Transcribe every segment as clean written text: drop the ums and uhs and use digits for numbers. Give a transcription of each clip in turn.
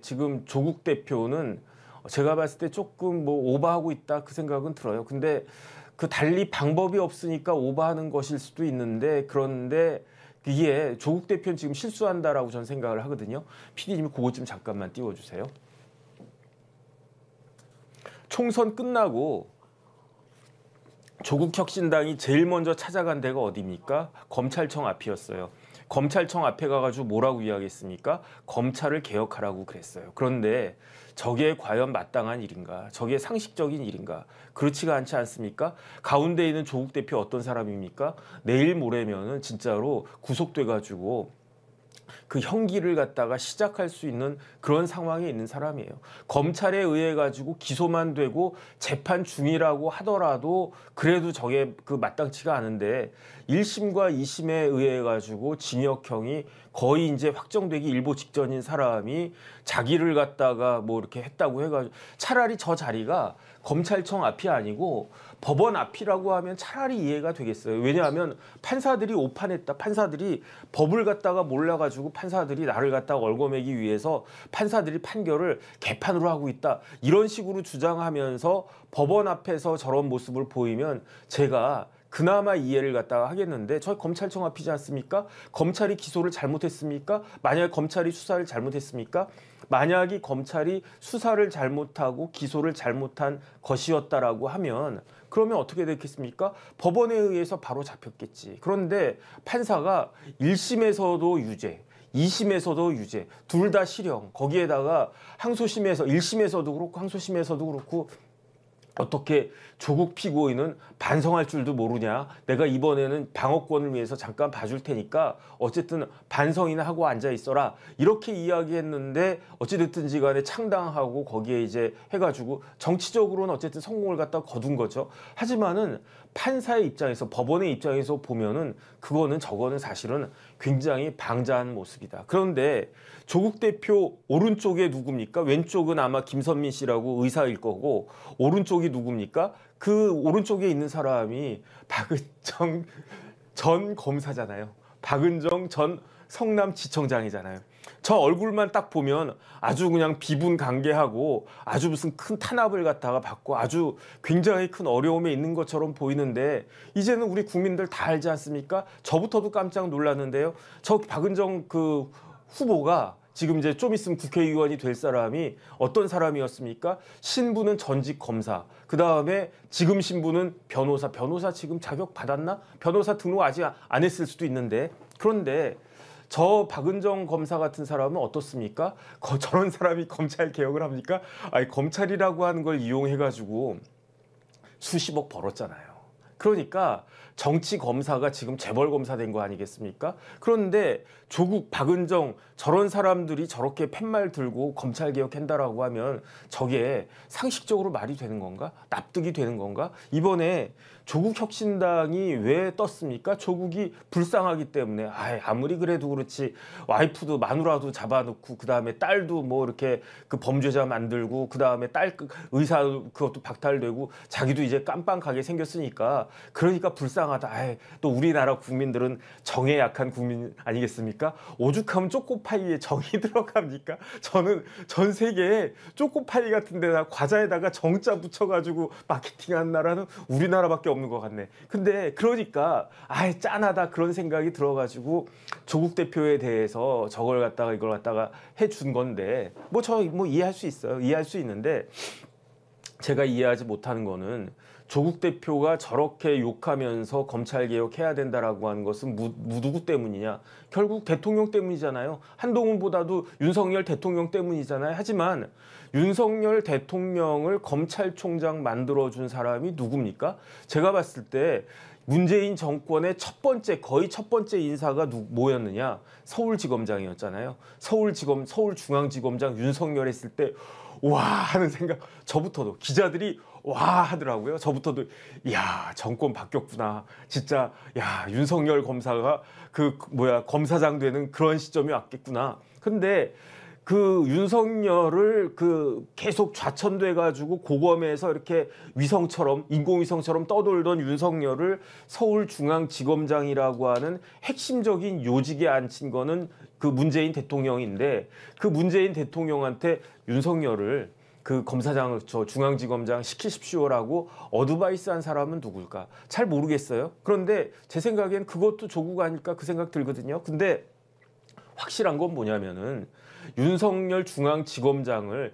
지금 조국 대표는 제가 봤을 때 조금 뭐 오버하고 있다 그 생각은 들어요. 근데 그 달리 방법이 없으니까 오버하는 것일 수도 있는데 그런데 이게 조국 대표는 지금 실수한다라고 저는 생각을 하거든요. PD님이 그것 좀 잠깐만 띄워주세요. 총선 끝나고 조국혁신당이 제일 먼저 찾아간 데가 어디입니까? 검찰청 앞이었어요. 검찰청 앞에 가가지고 뭐라고 이야기했습니까? 검찰을 개혁하라고 그랬어요. 그런데 저게 과연 마땅한 일인가? 저게 상식적인 일인가? 그렇지가 않지 않습니까? 가운데 있는 조국 대표 어떤 사람입니까? 내일 모레면은 진짜로 구속돼가지고 그 형기를 갖다가 시작할 수 있는 그런 상황에 있는 사람이에요. 검찰에 의해 가지고 기소만 되고 재판 중이라고 하더라도 그래도 저게 그 마땅치가 않은데 1심과 2심에 의해 가지고 징역형이 거의 이제 확정되기 일보 직전인 사람이 자기를 갖다가 뭐 이렇게 했다고 해가지고 차라리 저 자리가 검찰청 앞이 아니고 법원 앞이라고 하면 차라리 이해가 되겠어요. 왜냐하면 판사들이 오판했다. 판사들이 법을 갖다가 몰라가지고 판사들이 나를 갖다가 얽어매기 위해서 판사들이 판결을 개판으로 하고 있다. 이런 식으로 주장하면서 법원 앞에서 저런 모습을 보이면 제가 그나마 이해를 갖다가 하겠는데 저희 검찰청 앞이지 않습니까? 검찰이 기소를 잘못했습니까? 만약에 검찰이 수사를 잘못했습니까? 만약에 검찰이 수사를 잘못하고 기소를 잘못한 것이었다라고 하면 그러면 어떻게 됐겠습니까? 법원에 의해서 바로 잡혔겠지. 그런데 판사가 1심에서도 유죄, 2심에서도 유죄, 둘 다 실형. 거기에다가 항소심에서 1심에서도 그렇고 항소심에서도 그렇고 어떻게 조국 피고인은 반성할 줄도 모르냐. 내가 이번에는 방어권을 위해서 잠깐 봐줄 테니까 어쨌든 반성이나 하고 앉아 있어라. 이렇게 이야기했는데 어찌됐든지 간에 창당하고 거기에 이제 해가지고 정치적으로는 어쨌든 성공을 갖다 거둔 거죠. 하지만은 판사의 입장에서 법원의 입장에서 보면은 그거는 저거는 사실은 굉장히 방자한 모습이다. 그런데 조국 대표 오른쪽에 누굽니까? 왼쪽은 아마 김선민 씨라고 의사일 거고 오른쪽이 누굽니까? 그 오른쪽에 있는 사람이 박은정 전 검사잖아요. 박은정 전 성남지청장이잖아요. 저 얼굴만 딱 보면 아주 그냥 비분간개하고 아주 무슨 큰 탄압을 갖다가 받고 아주 굉장히 큰 어려움에 있는 것처럼 보이는데 이제는 우리 국민들 다 알지 않습니까? 저부터도 깜짝 놀랐는데요. 저 박은정 그 후보가 지금 이제 좀 있으면 국회의원이 될 사람이 어떤 사람이었습니까? 신분은 전직 검사, 그 다음에 지금 신분은 변호사. 변호사 지금 자격 받았나? 변호사 등록 아직 안 했을 수도 있는데 그런데 저 박은정 검사 같은 사람은 어떻습니까? 저런 사람이 검찰 개혁을 합니까? 아니 검찰이라고 하는 걸 이용해가지고 수십억 벌었잖아요. 그러니까 정치 검사가 지금 재벌 검사 된 거 아니겠습니까? 그런데 조국, 박은정 저런 사람들이 저렇게 팻말 들고 검찰 개혁한다라고 하면 저게 상식적으로 말이 되는 건가? 납득이 되는 건가? 이번에 조국 혁신당이 왜 떴습니까? 조국이 불쌍하기 때문에 아무리 그래도 그렇지 와이프도 마누라도 잡아놓고 그 다음에 딸도 뭐 이렇게 그 범죄자 만들고 그 다음에 딸 의사 그것도 박탈되고 자기도 이제 깜빵가게 생겼으니까 그러니까 불쌍하다. 또 우리나라 국민들은 정에 약한 국민 아니겠습니까? 오죽하면 초코파이에 정이 들어갑니까? 저는 전 세계에 초코파이 같은 데다 과자에다가 정자 붙여가지고 마케팅하는 나라는 우리나라밖에 없는 것 같네. 근데 그러니까 짠하다 그런 생각이 들어가지고 조국 대표에 대해서 저걸 갖다가 이걸 갖다가 해준 건데 뭐 이해할 수 있어요. 이해할 수 있는데 제가 이해하지 못하는 거는 조국 대표가 저렇게 욕하면서 검찰개혁해야 된다라고 하는 것은 누구 때문이냐? 결국 대통령 때문이잖아요. 한동훈보다도 윤석열 대통령 때문이잖아요. 하지만 윤석열 대통령을 검찰총장 만들어준 사람이 누굽니까? 제가 봤을 때 문재인 정권의 거의 첫 번째 인사가 뭐였느냐? 서울지검장이었잖아요. 서울중앙지검장 윤석열 했을 때 와 하는 생각 저부터도 기자들이 와 하더라고요. 저부터도 야 정권 바뀌었구나. 진짜 야 윤석열 검사가 검사장 되는 그런 시점이 왔겠구나. 근데 그 윤석열을 그 계속 좌천돼 가지고 고검에서 이렇게 위성처럼 인공위성처럼 떠돌던 윤석열을 서울중앙지검장이라고 하는 핵심적인 요직에 앉힌 거는 그 문재인 대통령인데 그 문재인 대통령한테 윤석열을 그 검사장, 저 중앙지검장 시키십시오라고 어드바이스한 사람은 누굴까? 잘 모르겠어요. 그런데 제 생각엔 그것도 조국 아닐까 그 생각 들거든요. 근데 확실한 건 뭐냐면은 윤석열 중앙지검장은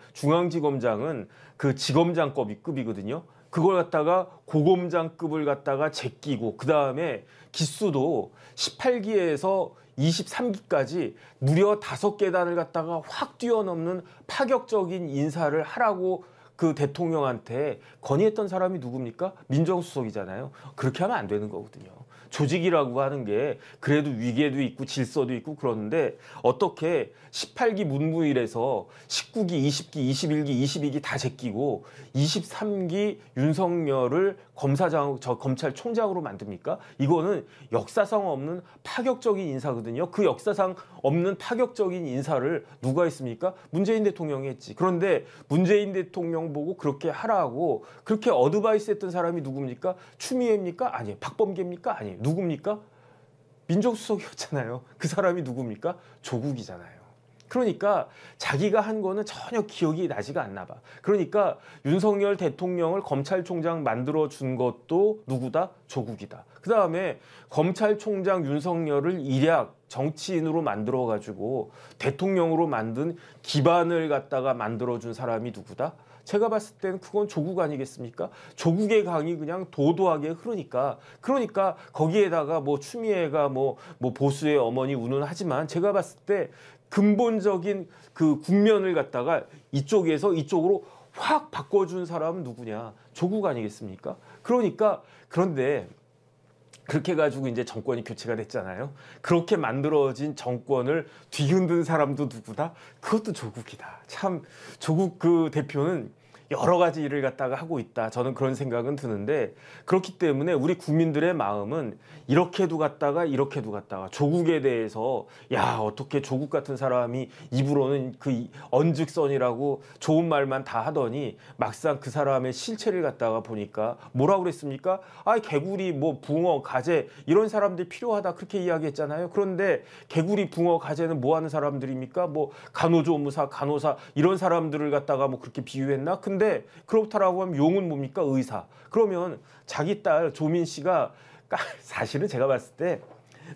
그 지검장급이거든요. 그걸 갖다가 고검장급을 갖다가 제끼고 그 다음에 기수도 18기에서 23기까지 무려 5계단을 갖다가 확 뛰어넘는 파격적인 인사를 하라고 그 대통령한테 건의했던 사람이 누굽니까? 민정수석이잖아요. 그렇게 하면 안 되는 거거든요. 조직이라고 하는 게 그래도 위계도 있고 질서도 있고 그러는데 어떻게 18기 문무일에서 19기, 20기, 21기, 22기 다 제끼고 23기 윤석열을 검찰총장으로 만듭니까? 이거는 역사상 없는 파격적인 인사거든요. 그 역사상 없는 파격적인 인사를 누가 했습니까? 문재인 대통령이 했지. 그런데 문재인 대통령 보고 그렇게 하라고 그렇게 어드바이스 했던 사람이 누굽니까? 추미애입니까? 아니에요. 박범계입니까? 아니에요. 누굽니까? 민정수석이었잖아요. 그 사람이 누굽니까? 조국이잖아요. 그러니까 자기가 한 거는 전혀 기억이 나지가 않나 봐. 그러니까 윤석열 대통령을 검찰총장 만들어준 것도 누구다? 조국이다. 그 다음에 검찰총장 윤석열을 일약 정치인으로 만들어가지고 대통령으로 만든 기반을 갖다가 만들어준 사람이 누구다? 제가 봤을 때는 그건 조국 아니겠습니까? 조국의 강이 그냥 도도하게 흐르니까 그러니까 거기에다가 뭐 추미애가 뭐 보수의 어머니 운운하지만 제가 봤을 때 근본적인 그 국면을 갖다가 이쪽에서 이쪽으로 확 바꿔준 사람은 누구냐? 조국 아니겠습니까? 그러니까 그런데 그렇게 가지고 이제 정권이 교체가 됐잖아요. 그렇게 만들어진 정권을 뒤흔든 사람도 누구다? 그것도 조국이다. 참 조국 그 대표는 여러 가지 일을 갖다가 하고 있다. 저는 그런 생각은 드는데 그렇기 때문에 우리 국민들의 마음은 이렇게도 갔다가 이렇게도 갔다가 조국에 대해서 야 어떻게 조국 같은 사람이 입으로는 그 언즉선이라고 좋은 말만 다 하더니 막상 그 사람의 실체를 갖다가 보니까 뭐라고 그랬습니까? 아 개구리 뭐 붕어 가재 이런 사람들이 필요하다 그렇게 이야기했잖아요. 그런데 개구리 붕어 가재는 뭐 하는 사람들입니까? 뭐 간호조무사 간호사 이런 사람들을 갖다가 뭐 그렇게 비유했나? 근데 그렇다라고 하면 용은 뭡니까? 의사. 그러면 자기 딸 조민 씨가 사실은 제가 봤을 때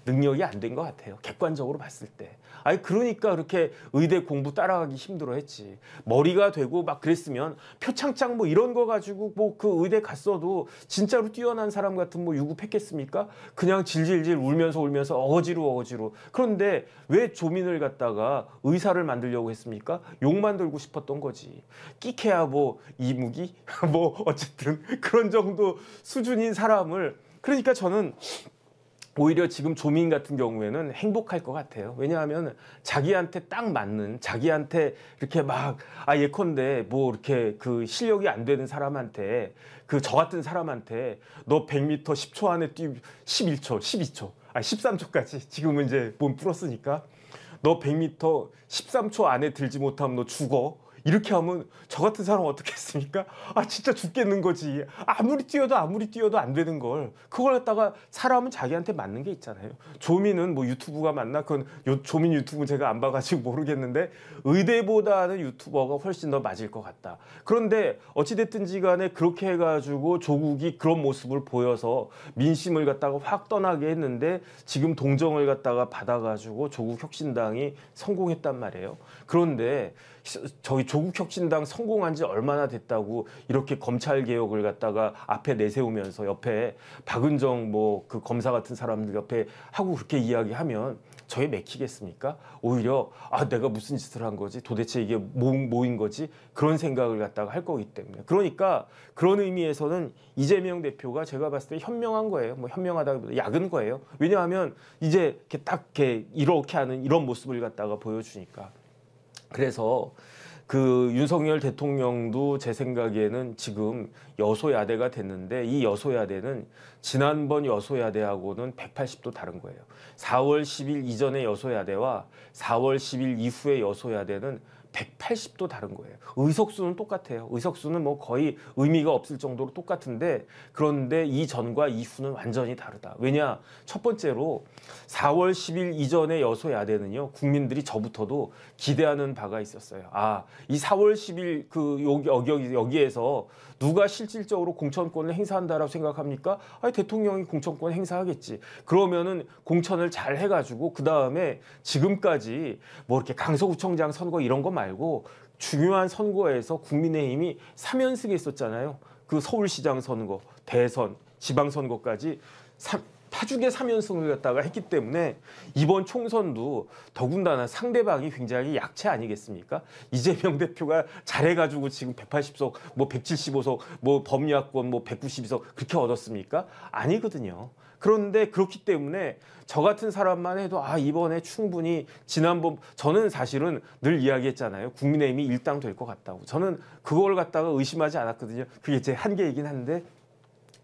능력이 안 된 것 같아요. 객관적으로 봤을 때. 아니 그러니까 그렇게 의대 공부 따라가기 힘들어했지. 머리가 되고 막 그랬으면 표창장 뭐 이런 거 가지고 뭐 그 의대 갔어도 진짜로 뛰어난 사람 같은 뭐 유급했겠습니까? 그냥 질질질 울면서 어거지로. 그런데 왜 조민을 갖다가 의사를 만들려고 했습니까? 욕 만들고 싶었던 거지. 끼케야 뭐 이무기 뭐 어쨌든 그런 정도 수준인 사람을 그러니까 저는 오히려 지금 조민 같은 경우에는 행복할 것 같아요. 왜냐하면 자기한테 딱 맞는 자기한테 이렇게 막 예컨대 뭐 이렇게 그 실력이 안 되는 사람한테 그 저 같은 사람한테 너 100m 10초 안에 11초, 12초, 13초까지 지금은 이제 몸 풀었으니까 너 100m 13초 안에 들지 못하면 너 죽어. 이렇게 하면 저 같은 사람 어떻게 했습니까? 진짜 죽겠는 거지. 아무리 뛰어도 안 되는 걸. 그걸 갖다가 사람은 자기한테 맞는 게 있잖아요. 조민은 뭐 유튜브가 맞나? 그건 조민 유튜브 제가 안 봐가지고 모르겠는데 의대보다는 유튜버가 훨씬 더 맞을 것 같다. 그런데 어찌됐든지 간에 그렇게 해가지고 조국이 그런 모습을 보여서 민심을 갖다가 확 떠나게 했는데 지금 동정을 갖다가 받아가지고 조국 혁신당이 성공했단 말이에요. 그런데 저희 조국혁신당 성공한 지 얼마나 됐다고 이렇게 검찰개혁을 갖다가 앞에 내세우면서 옆에 박은정 뭐 그 검사 같은 사람들 옆에 하고 그렇게 이야기하면 저게 맥히겠습니까? 오히려 내가 무슨 짓을 한 거지? 도대체 이게 뭐인 거지? 그런 생각을 갖다가 할 거기 때문에. 그러니까 그런 의미에서는 이재명 대표가 제가 봤을 때 현명한 거예요. 뭐 현명하다기보다 약은 거예요. 왜냐하면 이제 이렇게 딱 이렇게 하는 이런 모습을 갖다가 보여주니까. 그래서 그 윤석열 대통령도 제 생각에는 지금 여소야대가 됐는데 이 여소야대는 지난번 여소야대하고는 180도 다른 거예요. 4월 10일 이전의 여소야대와 4월 10일 이후의 여소야대는 180도 다른 거예요. 의석수는 똑같아요. 의석수는 뭐 거의 의미가 없을 정도로 똑같은데 그런데 이전과 이후는 완전히 다르다. 왜냐? 첫 번째로 4월 10일 이전의 여소야대는요. 국민들이 저부터도 기대하는 바가 있었어요. 아, 이 4월 10일 그 여기에서 누가 실질적으로 공천권을 행사한다라고 생각합니까? 아니, 대통령이 공천권 행사하겠지. 그러면은 공천을 잘 해가지고 그 다음에 지금까지 뭐 이렇게 강서구청장 선거 이런 거 말고 중요한 선거에서 국민의힘이 3연승 했었잖아요. 그 서울시장 선거, 대선, 지방선거까지 파죽의 3연승을 갖다가 했기 때문에 이번 총선도 더군다나 상대방이 굉장히 약체 아니겠습니까? 이재명 대표가 잘해가지고 지금 180석, 뭐 175석, 뭐 범야권 뭐 192석 그렇게 얻었습니까? 아니거든요. 그런데 그렇기 때문에 저 같은 사람만 해도 아 이번에 충분히 지난번 저는 사실은 늘 이야기했잖아요. 국민의힘이 일당 될 것 같다고. 저는 그걸 갖다가 의심하지 않았거든요. 그게 제 한계이긴 한데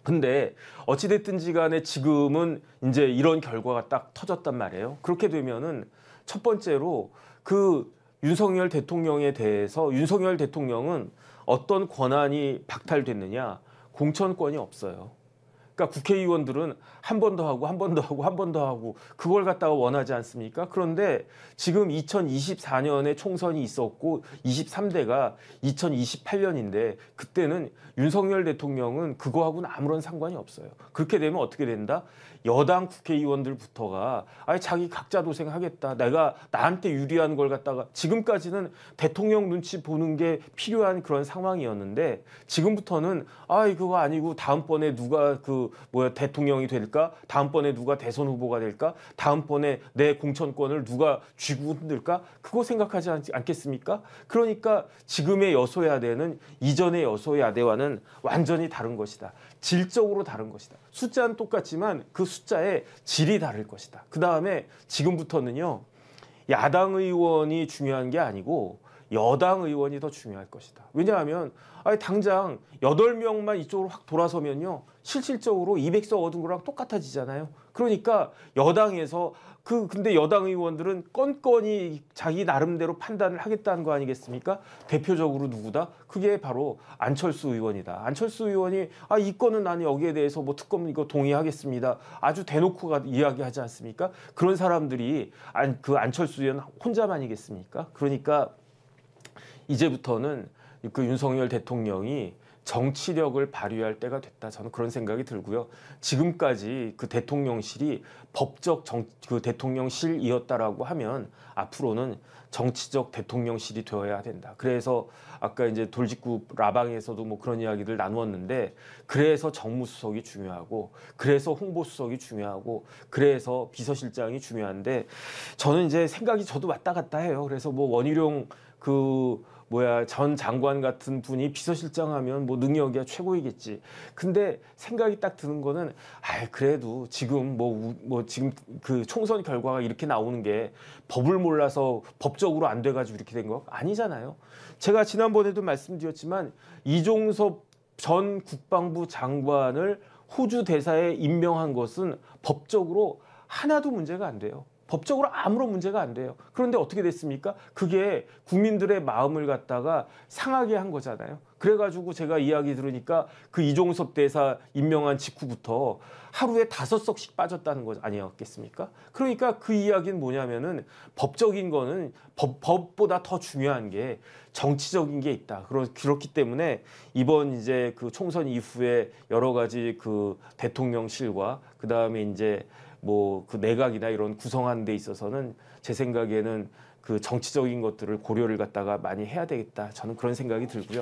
근데 어찌됐든지 간에 지금은 이제 이런 결과가 딱 터졌단 말이에요. 그렇게 되면은 첫 번째로 그 윤석열 대통령에 대해서 윤석열 대통령은 어떤 권한이 박탈됐느냐? 공천권이 없어요. 그러니까 국회의원들은 한 번 더 하고 한 번 더 하고 한 번 더 하고 그걸 갖다가 원하지 않습니까? 그런데 지금 2024년에 총선이 있었고 23대가 2028년인데 그때는 윤석열 대통령은 그거하고는 아무런 상관이 없어요. 그렇게 되면 어떻게 된다? 여당 국회의원들부터가 아니 자기 각자 도생하겠다. 내가 나한테 유리한 걸 갖다가 지금까지는 대통령 눈치 보는 게 필요한 그런 상황이었는데 지금부터는 아 그거 아니고 다음번에 누가 대통령이 될까? 다음번에 누가 대선 후보가 될까? 다음번에 내 공천권을 누가 쥐고 흔들까? 그거 생각하지 않겠습니까? 그러니까 지금의 여소야대는 이전의 여소야대와는 완전히 다른 것이다. 질적으로 다른 것이다. 숫자는 똑같지만 그 숫자의 질이 다를 것이다. 그 다음에 지금부터는요. 야당 의원이 중요한 게 아니고 여당 의원이 더 중요할 것이다. 왜냐하면 아니 당장 8명만 이쪽으로 확 돌아서면요. 실질적으로 200석 얻은 거랑 똑같아지잖아요. 그러니까 여당에서 근데 여당 의원들은 건건이 자기 나름대로 판단을 하겠다는 거 아니겠습니까? 대표적으로 누구다? 그게 바로 안철수 의원이다. 안철수 의원이 이 건은 나는 여기에 대해서 뭐 특검 이거 동의하겠습니다. 아주 대놓고 이야기하지 않습니까? 그런 사람들이 안철수 의원 혼자만이겠습니까? 그러니까 이제부터는 그 윤석열 대통령이 정치력을 발휘할 때가 됐다. 저는 그런 생각이 들고요. 지금까지 그 대통령실이 법적 그 대통령실이었다라고 하면 앞으로는 정치적 대통령실이 되어야 된다. 그래서 아까 이제 돌직구 라방에서도 뭐 그런 이야기들 나누었는데 그래서 정무수석이 중요하고 그래서 홍보수석이 중요하고 그래서 비서실장이 중요한데 저는 이제 생각이 저도 왔다 갔다 해요. 그래서 뭐 원희룡 전 장관 같은 분이 비서실장 하면 뭐 능력이야 최고이겠지. 근데 생각이 딱 드는 거는 그래도 지금 지금 그 총선 결과가 이렇게 나오는 게 법을 몰라서 법적으로 안 돼가지고 이렇게 된 거 아니잖아요. 제가 지난번에도 말씀드렸지만 이종섭 전 국방부 장관을 호주 대사에 임명한 것은 법적으로 하나도 문제가 안 돼요. 법적으로 아무런 문제가 안 돼요. 그런데 어떻게 됐습니까? 그게 국민들의 마음을 갖다가 상하게 한 거잖아요. 그래가지고 제가 이야기 들으니까 그 이종섭 대사 임명한 직후부터 하루에 5석씩 빠졌다는 거 아니었겠습니까? 그러니까 그 이야기는 뭐냐면은 법적인 거는 법보다 더 중요한 게 정치적인 게 있다. 그렇기 때문에 이번 이제 그 총선 이후에 여러 가지 그 대통령실과 그 다음에 이제 그 내각이나 이런 구성하는 데 있어서는 제 생각에는 그 정치적인 것들을 고려를 갖다가 많이 해야 되겠다. 저는 그런 생각이 들고요.